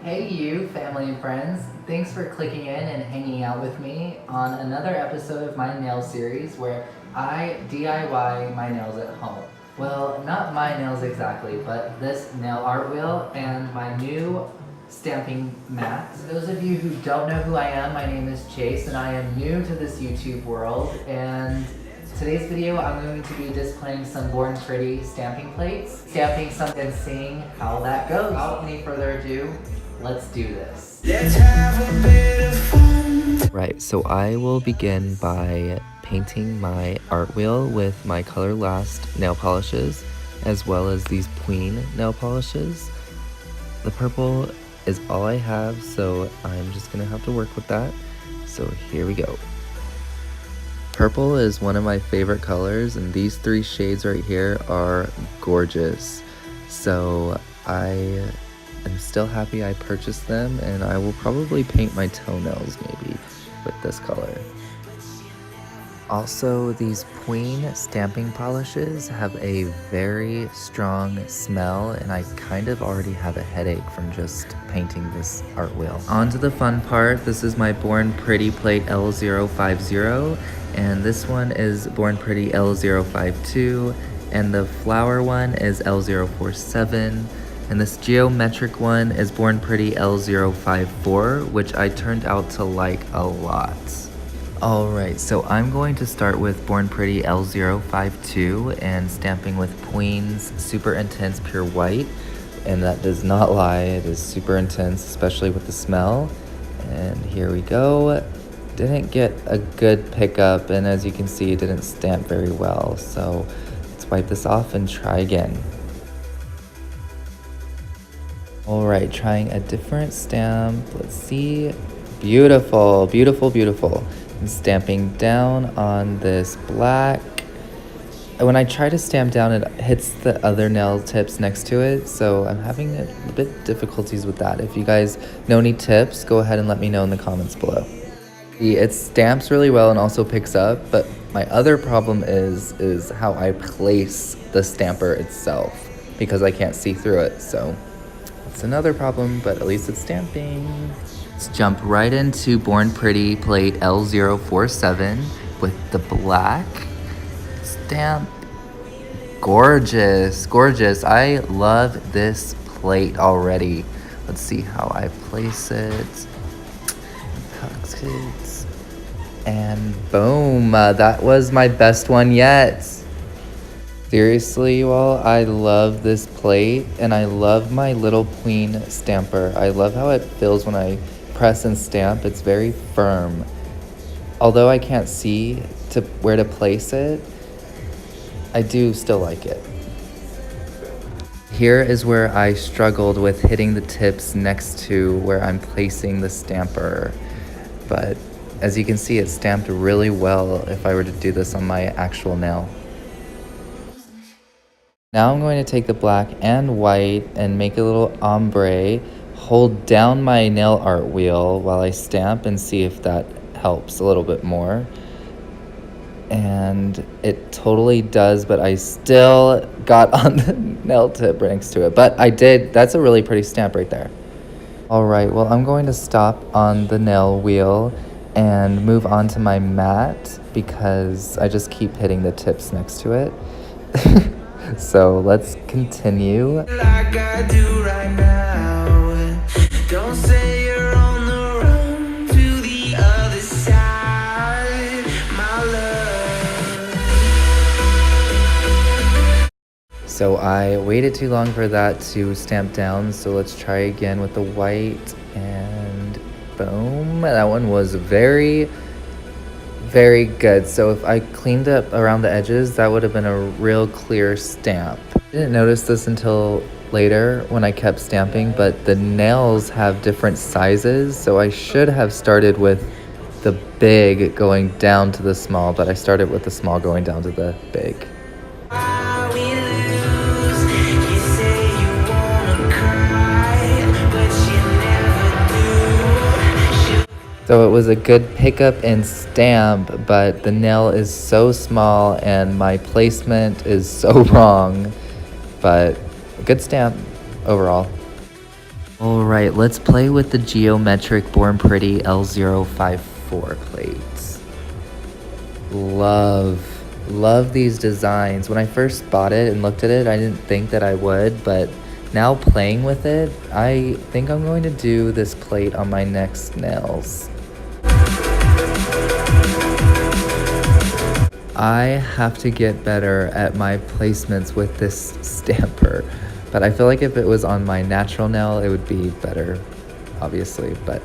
Hey you, family and friends. Thanks for clicking in and hanging out with me on another episode of my nail series where I DIY my nails at home. Well, not my nails exactly, but this nail art wheel and my new stamping mat. For those of you who don't know who I am, my name is Chase and I am new to this YouTube world, and today's video I'm going to be displaying some Born Pretty stamping plates, stamping some and seeing how that goes. Without any further ado, let's do this. Let's have a bit of fun. Right, so I will begin by painting my art wheel with my Color Last nail polishes, as well as these Pueen nail polishes. The purple is all I have, so I'm just gonna have to work with that. So here we go. Purple is one of my favorite colors, and these three shades right here are gorgeous. So I am still happy I purchased them, and I will probably paint my toenails maybe with this color. Also, these Pueen stamping polishes have a very strong smell, and I kind of already have a headache from just painting this art wheel. On to the fun part. This is my Born Pretty plate L050, and this one is Born Pretty L052, and the flower one is L047. And this geometric one is Born Pretty L054, which I turned out to like a lot. Alright, so I'm going to start with Born Pretty L052 and stamping with Pueen's Super Intense Pure White. And that does not lie, it is super intense, especially with the smell. And here we go. Didn't get a good pickup, and as you can see, it didn't stamp very well. So let's wipe this off and try again. Alright, trying a different stamp. Let's see. Beautiful, beautiful, beautiful. And stamping down on this black. When I try to stamp down, it hits the other nail tips next to it, so I'm having a bit difficulties with that. If you guys know any tips, go ahead and let me know in the comments below. It stamps really well and also picks up, but my other problem is how I place the stamper itself, because I can't see through it, so it's another problem, but at least it's stamping. Let's jump right into Born Pretty plate L047 with the black stamp. Gorgeous, gorgeous. I love this plate already. Let's see how I place it. Tuck it. And boom, that was my best one yet. Seriously, you all, I love this plate, and I love my little Pueen stamper. I love how it feels when I press and stamp. It's very firm. Although I can't see where to place it, I do still like it. Here is where I struggled with hitting the tips next to where I'm placing the stamper. But as you can see, it stamped really well if I were to do this on my actual nail. Now I'm going to take the black and white and make a little ombre, hold down my nail art wheel while I stamp and see if that helps a little bit more. And it totally does, but I still got on the nail tip right next to it. But I did, that's a really pretty stamp right there. All right, well, I'm going to stop on the nail wheel and move on to my mat because I just keep hitting the tips next to it. So let's continue. Like I do right now. Don't say you're on the run to the other side, my love. So I waited too long for that to stamp down, so let's try again with the white, and boom. That one was very good. So if I cleaned up around the edges, that would have been a real clear stamp. I didn't notice this until later when I kept stamping, but the nails have different sizes, so I should have started with the big going down to the small, but I started with the small going down to the big. So it was a good pickup and stamp, but the nail is so small and my placement is so wrong, but a good stamp overall. Alright, let's play with the geometric Born Pretty L054 plates. Love these designs. When I first bought it and looked at it, I didn't think that I would, but now playing with it, I think I'm going to do this plate on my next nails. I have to get better at my placements with this stamper, but I feel like if it was on my natural nail, it would be better, obviously, but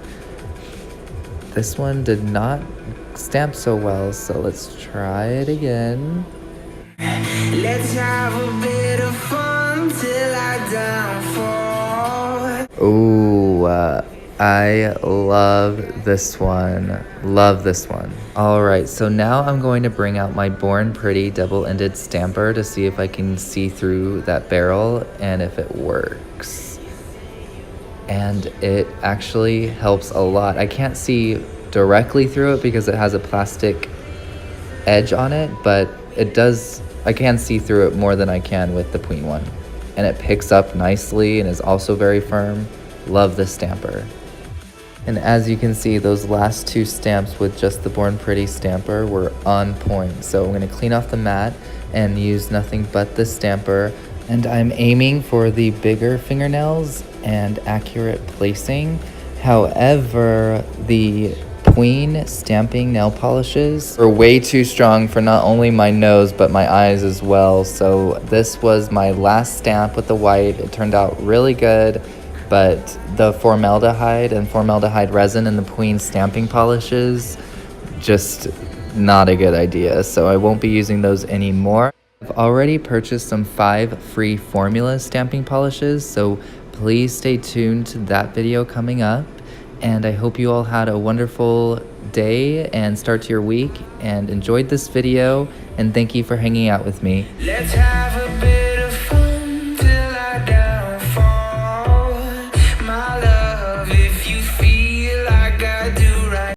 this one did not stamp so well, so let's try it again. Let's have a bit of fun till I downfall. Ooh, I love this one. Love this one. All right, so now I'm going to bring out my Born Pretty double-ended stamper to see if I can see through that barrel and if it works. And it actually helps a lot. I can't see directly through it because it has a plastic edge on it, but it does, I can see through it more than I can with the Pueen one. And it picks up nicely and is also very firm. Love this stamper. And as you can see, those last two stamps with just the Born Pretty stamper were on point. So I'm gonna clean off the mat and use nothing but the stamper. And I'm aiming for the bigger fingernails and accurate placing. However, the Pueen Stamping nail polishes are way too strong for not only my nose, but my eyes as well. So this was my last stamp with the white. It turned out really good. But the formaldehyde and formaldehyde resin in the Pueen Stamping polishes, just not a good idea. So I won't be using those anymore. I've already purchased some 5 free formula stamping polishes, so please stay tuned to that video coming up. And I hope you all had a wonderful day and start to your week and enjoyed this video. And thank you for hanging out with me. Let's have a